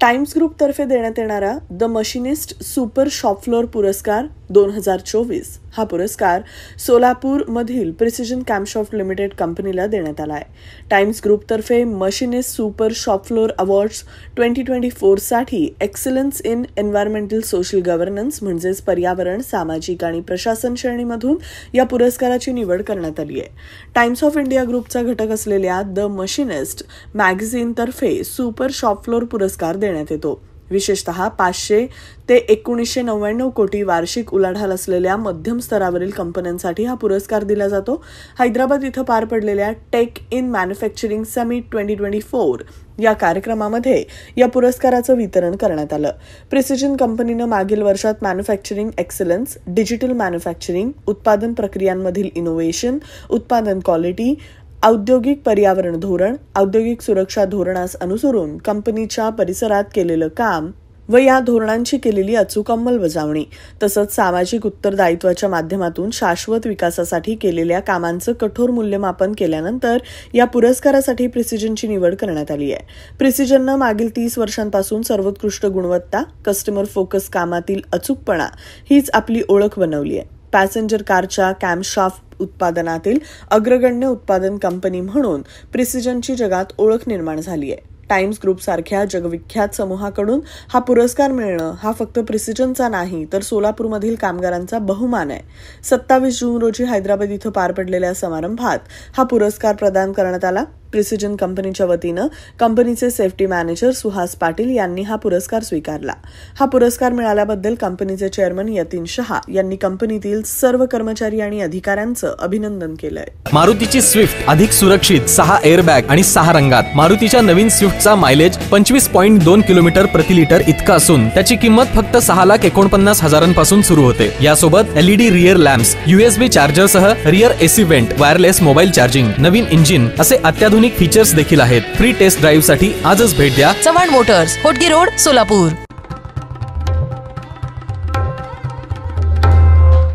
Times ग्रुपतर्फे देण्यात येणारा the Machinist super shop floor पुरस्कार 2024 हा पुरस्कार सोलापूरमधील प्रिसिजन कॅम्पशॉफ्ट लिमिटेड कंपनीला देण्यात आला आहे. टाइम्स ग्रुपतर्फे machinist super shop floor awards 2024 साठी excellence in environmental social governance म्हणजेच पर्यावरण, सामाजिक आणि प्रशासन श्रेणीमधून या पुरस्काराची निवड करण्यात आली आहे. टाइम्स ऑफ इंडिया ग्रुपचा घटक असलेल्या द मशिनिस्ट मॅगझिनतर्फे सुपर शॉप फ्लोअर पुरस्कार देण्यात येतो. विशेषतः 500 ते 1999 कोटी वार्षिक उलाढाल असलेल्या मध्यम स्तरावरील कंपन्यांसाठी हा पुरस्कार दिला जातो. हैदराबाद इथं पार पडलेल्या टेक इन मॅन्युफॅक्चरिंग समिट 2024 या कार्यक्रमामध्ये या पुरस्काराचं वितरण करण्यात आलं. प्रिसिजन कंपनीनं मागील वर्षात मॅन्युफॅक्चरिंग एक्सलन्स, डिजिटल मॅन्युफॅक्चरिंग, उत्पादन प्रक्रियांमधील इनोव्हेशन, उत्पादन क्वालिटी, औद्योगिक पर्यावरण धोरण, औद्योगिक सुरक्षा धोरणास अनुसरून कंपनीच्या परिसरात केलेलं काम व या धोरणांची केलेली अचूक अंमलबजावणी तसंच सामाजिक उत्तरदायित्वाच्या माध्यमातून शाश्वत विकासासाठी केलेल्या कामांचं कठोर मूल्यमापन केल्यानंतर या पुरस्कारासाठी प्रिसिजनची निवड करण्यात आली आहे. प्रिसिजननं मागील 30 वर्षांपासून सर्वोत्कृष्ट गुणवत्ता, कस्टमर फोकस, कामातील अचूकपणा हीच आपली ओळख बनवली आहे. पॅसेंजर कारच्या कॅम्पशाफ्ट उत्पादनातील अग्रगण्य उत्पादन कंपनी म्हणून प्रिसिजनची जगात ओळख निर्माण झाली आहे. टाइम्स ग्रुप सारख्या जगविख्यात समूहाकडून हा पुरस्कार मिळणं हा फक्त प्रिसिजनचा नाही तर सोलापूरमधील कामगारांचा बहुमान आहे. 27 जून रोजी हैदराबाद इथं पार पडलेल्या समारंभात हा पुरस्कार प्रदान करण्यात आला. प्रिसिजन कंपनीच्या वतीनं कंपनीचे सेफ्टी मॅनेजर सुहास पाटील यांनी हा पुरस्कार स्वीकारला. हा पुरस्कार मिळाल्याबद्दल कंपनीचे चेअरमन यतीन शहा यांनी कंपनीतील सर्व कर्मचारी आणि अधिकाऱ्यांचं अभिनंदन केलंय. मारुतीची स्विफ्ट अधिक सुरक्षित, 6 एअरबॅग आणि 6 रंगात. मारुतीच्या नवीन स्विफ्टचा मायलेज 25.2 किलोमीटर प्रति लिटर इतका असून त्याची किंमत फक्त 6,49,000 सुरू होते. यासोबत LED रिअर लॅम्प्स, USB चार्जरसह rear AC vent, wireless mobile charging, नवीन इंजिन असे अत्याधुनिक फीचर्स देखील आहेत. फ्री टेस्ट ड्राईव्ह साठी आजच भेट द्या चव्हाण मोटर्स, होटगी रोड, सोलापूर.